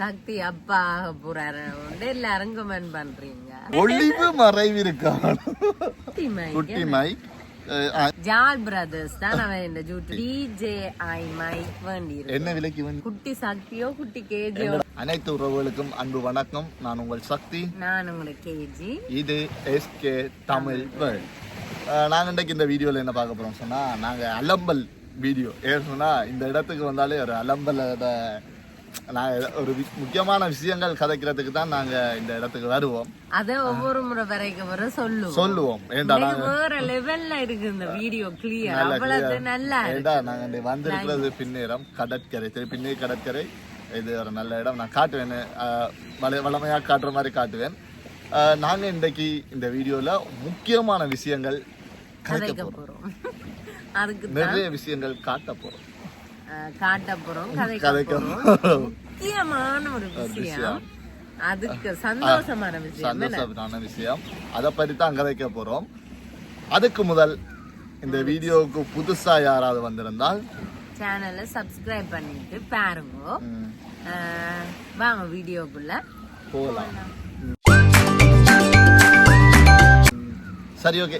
சக்தி அப்பா போறாரு எல்லாரும் கமெண்ட் பண்றீங்க. ஒளிவு மறைவு இருக்கா குட்டி மைக் ஜால் பிரதர்ஸ் தான் அவன் இந்த டிஜே ஐ மைக் வேண்டி என்ன விலைக்கு வந்து குட்டி சக்தியோ குட்டி கேஜியோ. அனைத்து உறவுகளுக்கும் அன்பு வணக்கம். நான் உங்கள் சக்தி, நான் உங்களுக்கு கேஜி. இது SK தமிழ் வேர்ல்ட். நாங்க இன்றைக்கு இந்த வீடியோல என்ன பார்க்க போறோம் சொன்னா, நாங்க அலம்பல் வீடியோ ஏன்னா இந்த இடத்துக்கு வந்தாலே ஒரு அலம்பல் நாங்க ஒரு முக்கியமான விஷயங்கள் கதைக்கிறதுக்கு தான் நாங்க இந்த இடத்துக்கு வருவோம். அத ஒவ்வொரு முறை வரைக்கும் வர சொல்லுவோம். ஏண்டா நாங்க வேற லெவல்ல இருக்கு இந்த வீடியோ கிளியர், அவ்வளவு நல்லா ஏண்டா நாங்க வந்திருக்கிறது பின்னேரம் கடற்கரை, பின்னே கடற்கரை. இது ஒரு நல்ல இடம். நான் காட்டுவேன், வளமையா காட்டுற மாதிரி காட்டுவேன். நாங்க இன்றைக்கு இந்த வீடியோல முக்கியமான விஷயங்கள் கதைக்க போறோம். அதுக்கு நிறைய விஷயங்கள் காட்ட போறோம், கதைக்க போறோம். முக்கியமான ஒரு விஷயம், அதுக்கு சந்தோஷமான விஷயம், அதை பற்றி தான் கதைக்க போறோம். அதுக்கு முதல் இந்த வீடியோவுக்கு புதுசா யாராவது வந்திருந்தால் சேனலை சப்ஸ்கிரைப் பண்ணிட்டு பாருங்க. வாங்க வீடியோக்குள்ள போலாம். சரி, ஓகே.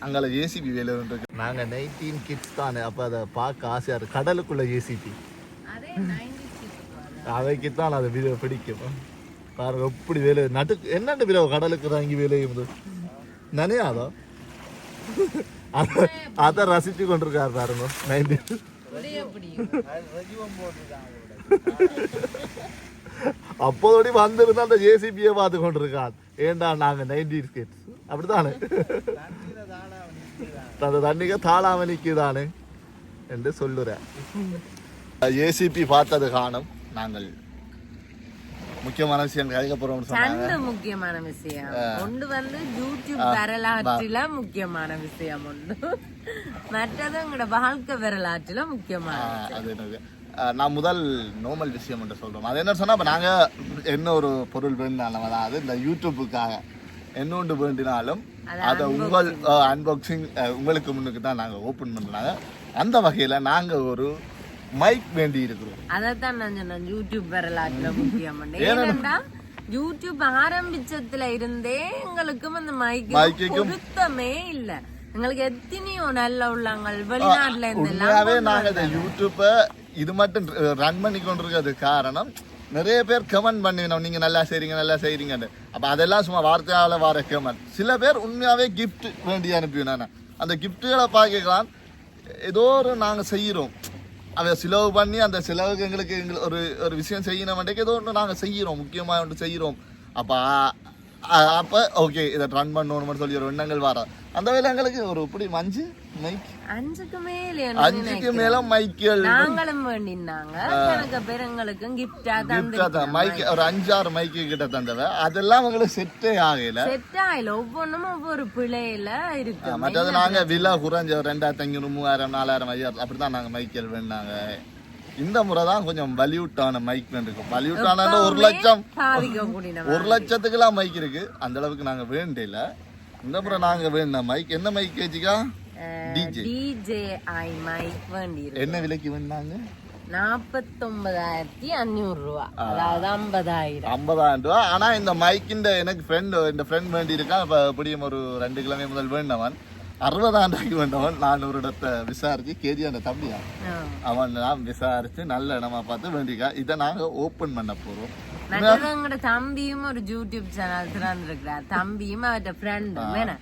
அங்கே JCB வேலை இருக்கு. நாங்கள் 19 கிட்ஸ் தானே, அப்போ அதை பார்க்க ஆசையாக இருக்கு. கடலுக்குள்ள JCB அவைக்கு தான் அது வீடியோ பிடிக்கும். பாருங்க எப்படி வேலை நட்டு என்னென்ன வீடியோ கடலுக்கு தான் இங்கே வேலையும் நினையாதோ அதை ரசிச்சு கொண்டிருக்காரு பாருங்க. 19 அப்போதோடி வந்திருந்தா அந்த JCB பார்த்து கொண்டிருக்கான். ஏண்டா நாங்க 90s கிட்ஸ் அப்படித்தானே, அந்த தண்ணிக்கு தாளாமணிக்குதானே என்று சொல்லுறேன். JCB பார்த்தது காணும். நாங்கள் முக்கியமான விஷயம் கதைக்க போறோம். முக்கியமான விஷயம் ஒன்று வந்து யூடியூப் வரலாற்றில முக்கியமான விஷயம் ஒன்று, மற்றது உங்களோட வாழ்க்கை வரலாற்றில முக்கியமான அது என்னது. நான் முதல் நார்மல் விஷயம் என்று சொல்றோம். அது என்ன சொன்னா, நாங்க என்ன ஒரு பொருள் வேண்டினாலும், அதாவது இந்த யூடியூப்புக்காக என்ன ஒன்று வேண்டினாலும் அதை உங்கள் அன்பாக்சிங் உங்களுக்கு முன்னுக்கு தான் நாங்க ஓபன் பண்றாங்க. அந்த வகையில நாங்க ஒரு மைக் வேண்டி இருக்கிறோம். அதான் நான் சொன்னேன் யூடியூப் வரலாற்றுல முக்கியம். ஏன்னா யூடியூப் ஆரம்பிச்சதுல இருந்தே எங்களுக்கும் அந்த மைக்கு பொருத்தமே இல்ல. எங்களுக்கு எத்தனையோ நல்ல உள்ளங்கள் வெளிநாட்டுல இருந்து நாங்க இந்த யூடியூப்ப இது மட்டும் ரன் பண்ணி கொண்டிருக்கிறது காரணம், நிறைய பேர் கமெண்ட் பண்ணினோம், நீங்க நல்லா செய்றீங்கன்னு. அப்ப அதெல்லாம் சும்மா வார்த்தையால வர கமெண்ட். சில பேர் உண்மையாவே கிஃப்ட் வேண்டி அனுப்பினாங்க. அந்த கிஃப்ட்டுகளை பார்க்கலாம், ஏதோ ஒரு நாங்க செய்யறோம், அதை செலவு பண்ணி அந்த செலவுக்கு எங்களுக்கு ஒரு விஷயம் செய்யணும், ஏதோ ஒன்று நாங்க செய்யறோம், முக்கியமா ஒன்று செய்யறோம். அப்ப ஓகே இதை ரன் பண்ணணும்னு சொல்லி ஒரு எண்ணங்கள் வர அந்த வேலை எங்களுக்கு ஒரு இப்படி மைக் 5க்கு மேல மைக்குகள் நாங்களும் வேண்டினாங்க. எனக்கு பெருங்களுக்கும் கிஃப்டா தான் மைக் ஒரு 5-6 மைக்கு கிட்ட தந்தவ. அதெல்லாம் உங்களுக்கு செட்டே ஆகல. ஒவ்வொன்றும் ஒவ்வொரு பிள்ளையில இருக்கு. மற்றது நாங்க விலை குறைஞ்ச 2500, 3000, 4000, 5000 அப்படிதான் நாங்க மைக்கல் வேண்டாங்க. இந்த முறை தான் கொஞ்சம் வலியூட்டான மைக் இருக்கு. வலியூட்டான 1 லட்சத்துக்குலாம் மைக் இருக்கு. அந்த அளவுக்கு நாங்க வேண்டியில. இந்த முறை நாங்க வேண்ட மைக் என்ன மைக் கேஜிக்கா? டிஜே ஐ மைக் வேண்டி. என்ன விலைக்கு வேண்டாங்க? 49,500 ரூபா, அதாவது 50,000 ரூபா. ஆனா இந்த மைக்கின் எனக்கு ஃப்ரெண்ட் வேண்டி இருக்கான். இப்ப எப்படியும் ஒரு 2 கிழமை முதல் வேண்டவன் 60,000 ரூபாய்க்கு வேண்டவன். நான் ஒரு இடத்தை விசாரிச்சு, கேஜி அந்த தம்பியா அவன் நான் விசாரிச்சு நல்ல இடமா பார்த்து வேண்டிக்கா. இதை நாங்க ஓபன் பண்ண போறோம். தம்பியும் ஒரு யூடியூப் சேனல் திறந்திருக்கிறார். தம்பியும் அவர்கிட்ட ஃப்ரெண்டும் வேணா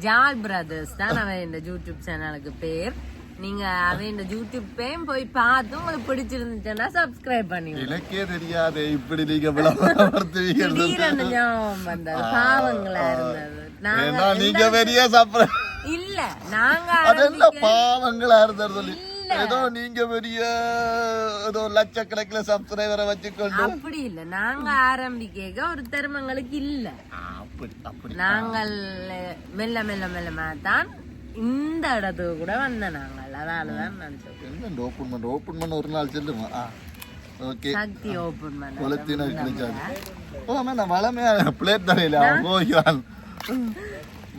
ஜால் பிரதர்ஸ் தான் அவன் இந்த யூடியூப் சேனலுக்கு பேர். நீங்க அவன் இந்த யூடியூப் பேரும் போய் பார்த்து உங்களுக்கு பிடிச்சிருந்துச்சுன்னா சப்ஸ்கிரைப் பண்ணி. எனக்கே தெரியாது இப்படி நீங்க பாவங்களா இருந்தது. நீங்க பெரிய இல்ல நாங்க பாவங்களா இருந்தது. ஏதோ நீங்க பெரிய ஏதோ லட்சக்கணக்கில் சப்ஸ்கிரைபரை வச்சுக்கொண்டு அப்படி இல்ல. நாங்க ஆரம்பிக்க ஒரு தருமங்களுக்கு இல்ல. நாங்கள் மெல்ல மெல்ல மெல்லமா தான் இந்த இடத்துக்கு கூட வந்த நாங்கள். அதனாலதான் நான் சொல்றேன் ஓபன் பண்ண ஒரு நாள் செல்லுமா. ஓகே, சக்தி ஓபன் பண்ண கொளுத்தின கிழிச்சாது. ஓ நான் வளமையா பிளேட் தரையில அவன் போகிறான்.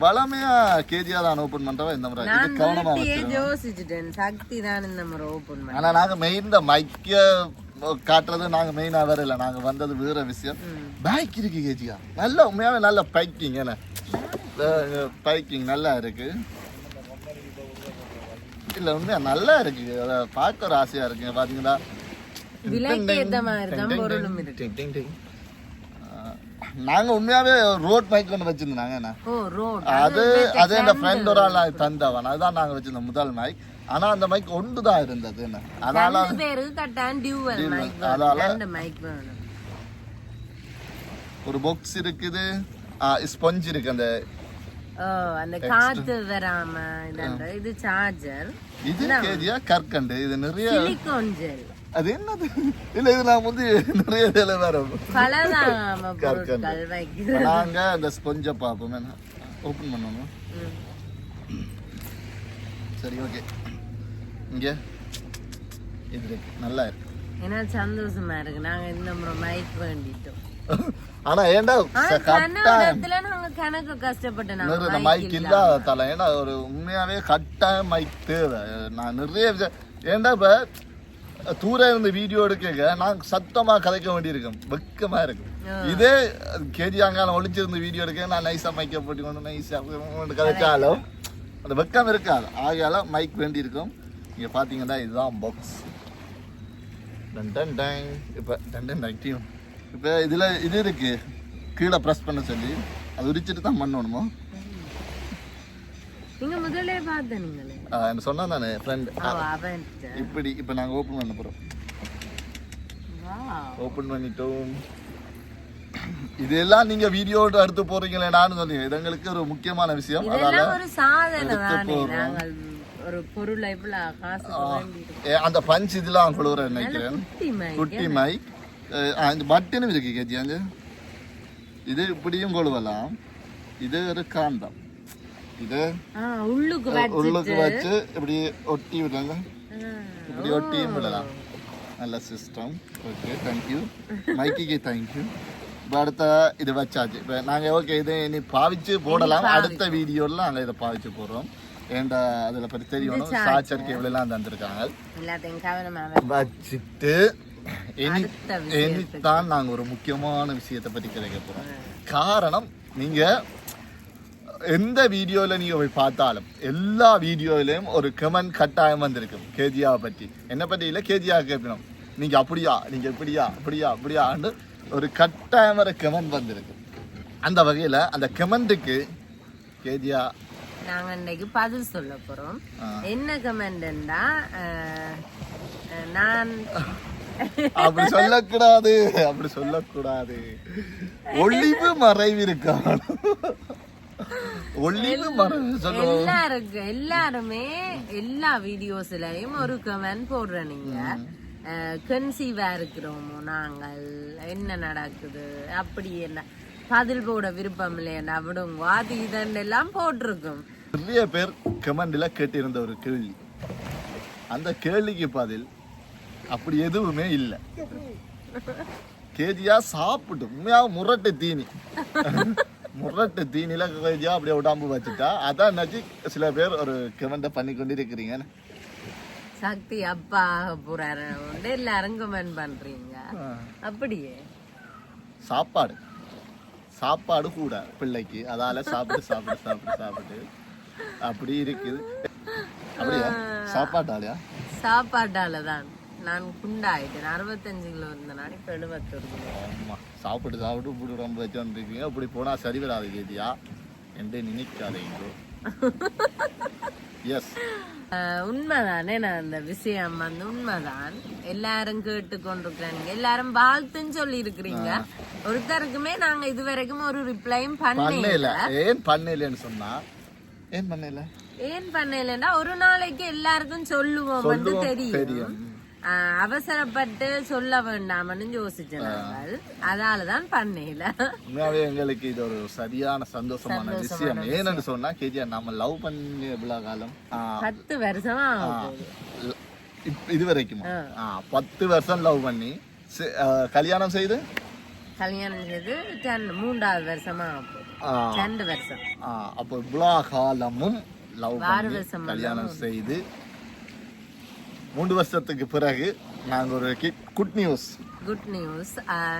வளமையா கேஜியா தான் ஓபன் பண்றவா இந்த முறை. இது கவனமா யோசிச்சுட்டேன், சக்தி தான் இந்த முறை ஓபன் பண்ண. ஆனா நாங்க மெயின் மைக்க காட்டுறது நாங்க மெயினா வரல, நாங்க வந்தது வேற விஷயம். பைக் இருக்கு கேஜியா, நல்ல உண்மையாவே நல்ல பைக்கிங், என்ன பைக்கிங் நல்லா இருக்கு. இல்ல உண்மையா நல்லா இருக்கு, அதை பார்க்க ஒரு ஆசையா இருக்கு. பாத்தீங்களா நாங்க உண்மையாவே ரோட் பைக் ஒன்று வச்சிருந்தோம். என்ன அது அது என் ஃப்ரெண்ட் ஒரு ஆள் தந்தவன், அதுதான் நாங்க வச்சிருந்தோம் முதல் மைக். ஆனா அந்த மைக் ஒன்று தான் இருந்தது. என்ன அதனால ஒரு பாக்ஸ் இருக்குது, ஸ்பஞ்ச் இருக்கு, அந்த காத்து வராம இது சார்ஜர், இது கேஜியா கற்கண்டு, இது நிறைய சிலிகான் ஜெல். அது என்னது? இல்ல இது நான் வந்து நிறைய வேலை வரும். நாங்க அந்த ஸ்பஞ்ச பாப்போம், ஓபன் பண்ணணும். சரி ஓகே, இங்க இது இருக்கு, நல்லா இருக்கு. ஏன்னா சந்தோஷமா இருக்கு, நாங்க இந்த முறை மைக் வேண்டிட்டோம். ஆனா ஏண்டா கணக்கு கஷ்டப்பட்டேன் மைக் இல்லாத தலை. ஏன்னா ஒரு உண்மையாவே கட்டாயம் மைக் தேவை. நான் நிறைய ஏண்டா இப்ப தூர இருந்து வீடியோ எடுக்க நான் சத்தமா கதைக்க வேண்டியிருக்கேன், வெக்கமா இருக்கு. இதே கேஜி அங்கால ஒளிச்சிருந்து வீடியோ எடுக்க நான் நைஸா மைக்க போட்டு கொண்டு நைஸா கதைச்சாலும் அந்த வெக்கம் இருக்காது. ஆகையால மைக் வேண்டி இருக்கும். இங்க பாத்தீங்கன்னா இதுதான் பாக்ஸ். இப்ப இப்ப இதுல இது இருக்கு, கீழே பிரஸ் பண்ண சொல்லி அது உரிச்சிட்டு தான் பண்ணணுமோ. நீங்க முதல்ல பார்த்தீங்களே என்ன சொன்னா நானே ஃப்ரெண்ட் இப்படி. இப்ப நாங்க ஓபன் பண்ண போறோம். ஓபன் பண்ணிட்டோம். இதெல்லாம் நீங்க வீடியோ எடுத்து போறீங்களேடான்னு சொன்னீங்க, இது எங்களுக்கு ஒரு முக்கியமான விஷயம். அதனால ஒரு சாதனை தானே, நாங்கள் ஒரு பொருள் இவ்வளவு காசு அந்த பஞ்ச் இதெல்லாம் கொடுற நினைக்கிறேன். குட்டி மைக், இந்த பட்டனும் இருக்கு கேஜி. இது இப்படியும் கொழுவலாம். இது ஒரு காந்தம், இது உள்ளுக்கு வச்சு இப்படி ஒட்டி விடுறாங்க, இப்படி ஒட்டியும் விடலாம். நல்ல சிஸ்டம். ஓகே, தேங்க்யூ மைக்கு, தேங்க்யூ. இப்போ அடுத்த இது வச்சாச்சு. இப்போ நாங்கள் ஓகே இதை இனி பாவிச்சு போடலாம். அடுத்த வீடியோவில் நாங்கள் இதை பாவிச்சு போடுறோம். ஏண்டா அதில் பற்றி தெரியணும். சாச்சரிக்கை இவ்வளோலாம் தந்துருக்காங்க. வச்சுட்டு இனித்தான் நாங்கள் ஒரு முக்கியமான விஷயத்தை பற்றி கிடைக்க போகிறோம். காரணம், நீங்கள் எந்த வீடியோவில் நீங்கள் போய் பார்த்தாலும் எல்லா வீடியோவிலையும் ஒரு கமெண்ட் கட்டாயம் வந்திருக்கும் கேஜியாவை பற்றி. என்னை பற்றி இல்லை, கேஜியா கேட்கணும். நீங்கள் அப்படியா, நீங்கள் இப்படியா, அப்படியா அப்படியான்னு ஒரு கட்டாயமான கமெண்ட் வந்திருக்கு. அந்த வகையில் அந்த கமெண்ட்டுக்கு கேஜியா நாங்கள் இன்னைக்கு பதில் சொல்ல போகிறோம். என்ன கமெண்ட்னா, நான் அப்படி சொல்லக்கூடாது, அப்படி சொல்லக்கூடாது. ஒளிவு மறைவு இருக்கான எல்லாருமே எல்லா வீடியோஸ்லயும் ஒரு கமெண்ட் போடுற, நீங்க கன்சீவா இருக்கிறோமோ நாங்கள், என்ன நடக்குது, அப்படி என்ன பதில் போட விருப்பம் இல்லையா விடுங்க, அது இதெல்லாம் போட்டிருக்கும். நிறைய பேர் கமெண்ட்ல கேட்டிருந்த ஒரு கேள்வி, அந்த கேள்விக்கு பதில் அப்படி எதுவுமே இல்லை. கேஜியா சாப்பிட்டு உண்மையாக முரட்டு தீனி, முரட்டு தீனில கேஜியா அப்படியே உடம்பு வச்சுட்டா. அதான் என்னாச்சு, சில பேர் ஒரு கமெண்ட் பண்ணி கொண்டு இருக்கிறீங்க. சக்தி அப்பா போறாரு எல்லாரும் கமெண்ட் பண்றீங்க. அப்படியே சாப்பாடு சாப்பாடு கூட பிள்ளைக்கு, அதால சாப்பிட்டு சாப்பிட்டு சாப்பிட்டு சாப்பிட்டு அப்படி இருக்குது. அப்படியா சாப்பாட்டாலையா? சாப்பாட்டாலதான் நான் குண்டாயிட்டேன். 65 கிலோ இருந்தேன், இப்ப 71 கிலோ. ஆமா, சாப்பிட்டு சாப்பிட்டு இப்படி உடம்பு வச்சுருக்கீங்க. இப்படி போனா சரி வராது கேட்டியா என்று நினைக்காதீங்க. எஸ், உண்மைதானே. நான் அந்த விஷயம் வந்து உண்மைதான். எல்லாரும் கேட்டு கொண்டிருக்கிறாங்க, எல்லாரும் வாழ்த்துன்னு சொல்லி இருக்கிறீங்க. ஒருத்தருக்குமே நாங்க இதுவரைக்கும் ஒரு ரிப்ளையும் பண்ணல. ஏன் பண்ணலன்னு சொன்னா, ஏன் பண்ணலன்னா ஒரு நாளைக்கு எல்லாருக்கும் சொல்லுவோம் வந்து தெரியும். அவசரப்பட்டு சொல்ல வேண்டாம்னு யோசிச்சேன். அதாலதான் பண்ணல. உண்மையாவே எங்களுக்கு இது ஒரு சரியான சந்தோஷமான விஷயம். ஏன்னு சொன்னா கேஜியா நம்ம லவ் பண்ணி எவ்வளவு காலம், 10 வருஷமா இது வரைக்கும் 10 வருஷம் லவ் பண்ணி கல்யாணம் செய்து 3வது வருஷமா 2 வருஷம். அப்போ இவ்வளவு காலமும் லவ் பண்ணி கல்யாணம் செய்து 3 வருஷத்துக்கு பிறகு நாங்க ஒரு குட் நியூஸ். Good news.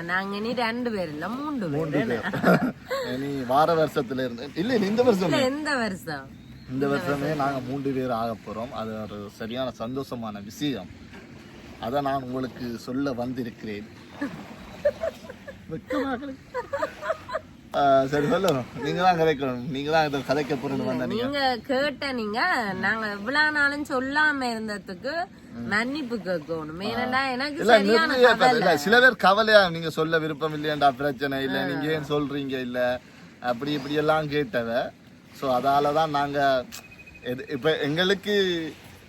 நாங்க இனி 2 பேர் இல்ல 3 பேர். இனி வார வருஷத்துல இருந்து இல்ல இந்த வருஷம் இந்த வருஷமே நாங்க 3 பேர் ஆக போறோம். அது ஒரு சரியான சந்தோஷமான விஷயம். அத நான் உங்களுக்கு சொல்ல வந்திருக்கிறேன். சரி சொல்லுங்க. நீங்க தான் கதைக்கணும். நீங்க தான் இதை கதைக்க போறீங்க. நீங்க கேட்ட நீங்க நாங்க இவ்வளவு நாளும் சொல்லாம இருந்ததுக்கு மன்னிப்பு கேட்கணும். ஏன்னா எனக்கு சரியான கவலை. சில பேர் கவலையா நீங்க சொல்ல விருப்பம் இல்லையாண்டா பிரச்சனை இல்ல, நீங்க ஏன் சொல்றீங்க இல்ல அப்படி இப்படி எல்லாம் கேட்டவ. ஸோ அதாலதான் நாங்க இப்ப எங்களுக்கு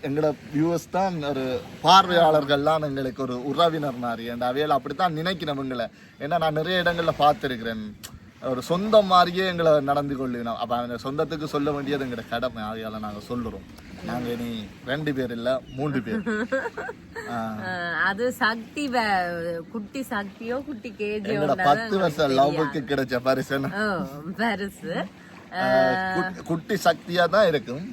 எங்களோட வியூவர்ஸ் தான் ஒரு பார்வையாளர்கள்லாம் எங்களுக்கு ஒரு உறவினர் மாதிரி. அந்த அவையில் அப்படித்தான் நினைக்கணும் எங்களை. ஏன்னா நான் நிறைய இடங்கள்ல பார்த்துருக்கிறேன். ஒரு சொந்தம் மாதிரியே எங்களை நடந்து கொள்ளணும். அப்ப அந்த சொந்தத்துக்கு சொல்ல வேண்டியது எங்களோட கடமை. ஆகையால நாங்க சொல்லுறோம். நாங்க இனி 2 பேர் இல்ல 3 பேர். அது சக்தி குட்டி சக்தியோ குட்டி கேஜியோ எங்களோட 10 வருஷம் லவ்வுக்கு கிடைச்ச பரிசு பரிசு குட்டி சக்தியா தான் இருக்கும்.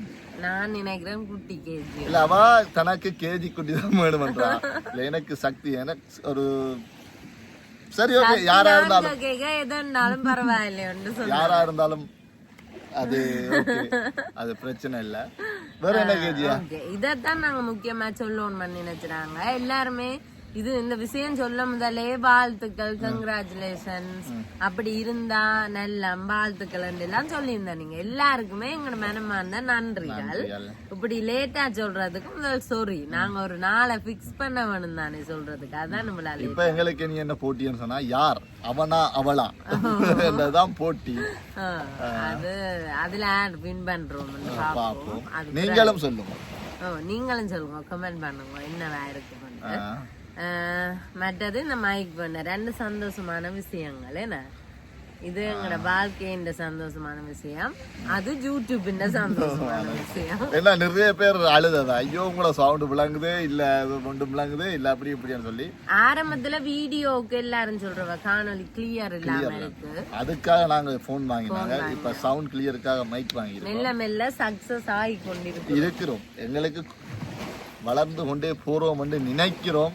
நான் நினைக்கிறேன் குட்டி கேஜி இல்ல. அவ தனக்கு கேஜி குட்டி தான் வேணும்ன்றா. இல்ல எனக்கு சக்தி எனக்கு ஒரு சரி ஓகே. யாரா இருந்தாலும் பரவாயில்ல, யாரா இருந்தாலும் அது அது பிரச்சனை இல்ல. வேற என்ன கேஜியா? இதத்தான் நாங்க முக்கியமா சொல்லணும்னு நினைச்சாங்க எல்லாருமே. இது இந்த விஷயம் சொல்ல முதலே வாழ்த்துக்கள், கங்க்ராச்சுலேஷன்ஸ் அப்படி இருந்தா நல்ல வாழ்த்துக்கள் எல்லாம் சொல்லியிருந்தேன். நீங்க எல்லாருக்குமே எங்களோட மனமார்ந்த நன்றிகள். இப்படி லேட்டா சொல்றதுக்கு முதல் சாரி. நாங்க ஒரு நாளை பிக்ஸ் பண்ண வேணும் தானே சொல்றதுக்கு. அதான் நம்மளால இப்ப எங்களுக்கு நீ என்ன போட்டின்னு சொன்னா யார் அவனா அவளா தான் போட்டி. அது அதுல வின் பண்றோம் பாப்போம். நீங்களும் சொல்லுங்க. நீங்களும் சொல்லுங்க, கமெண்ட் பண்ணுங்க என்னவா இருக்கு. மற்றது இந்த மைக் பண்ண 2 சந்தோஷமான விஷயங்கள். என்ன இது எங்களோட வாழ்க்கையின் சந்தோஷமான விஷயம், அது யூடியூபின் சந்தோஷமான விஷயம். ஏன்னா நிறைய பேர் அழுதா ஐயோ உங்களோட சவுண்ட் விளங்குது இல்ல ஒன்றும் விளங்குது இல்ல அப்படி இப்படின்னு சொல்லி ஆரம்பத்துல வீடியோக்கு எல்லாரும் சொல்றவ காணொலி கிளியர் இல்லாம இருக்கு. அதுக்காக நாங்க போன் வாங்கினாங்க. இப்ப சவுண்ட் கிளியருக்காக மைக் வாங்கிருக்கோம். மெல்ல மெல்ல சக்சஸ் ஆகி கொண்டிருக்கிறோம். எங்களுக்கு வளர்ந்து கொண்டே போறோம் என்று நினைக்கிறோம்.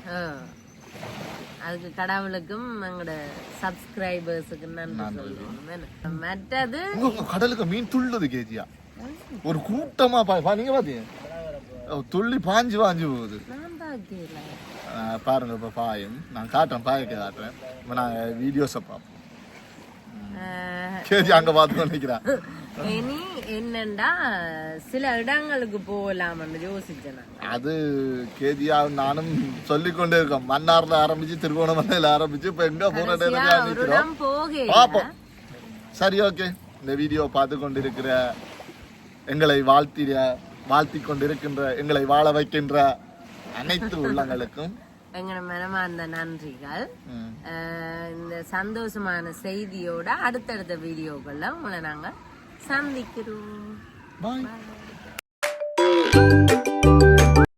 அதுக்கு கடவுளுக்கும் எங்களோட சப்ஸ்கிரைபர்ஸுக்கு நன்றி சொல்றோம். மற்றது கடலுக்கு மீன் துள்ளுது கேஜியா ஒரு கூட்டமா நீங்க பாத்தீங்க துள்ளி பாஞ்சு போகுது. பாருங்க இப்ப பாயும் நான் காட்டுறேன், பாயக்க காட்டுறேன். இப்ப நாங்க வீடியோஸ பார்ப்போம். கேஜி அங்க பார்த்து நினைக்கிறேன். இனி என்னண்டா சில இடங்களுக்கு போகலாம்னு யோசிச்சேன். அது கேஜியா நானும் சொல்லிக்கொண்டே இருக்கோம். மன்னார்ல ஆரம்பிச்சு திருகோணமலையில ஆரம்பிச்சு இப்ப எங்க போறோம் பாப்போம். சரி ஓகே. இந்த வீடியோ பார்த்து கொண்டிருக்கிற எங்களை வாழ்த்தி கொண்டிருக்கின்ற எங்களை வாழ வைக்கின்ற அனைத்து உள்ளங்களுக்கும் எங்களோட மனமார்ந்த நன்றிகள். இந்த சந்தோஷமான செய்தியோட அடுத்தடுத்த வீடியோக்கள்ல உங்களை நாங்க சந்திக்கிறோம். பாய்.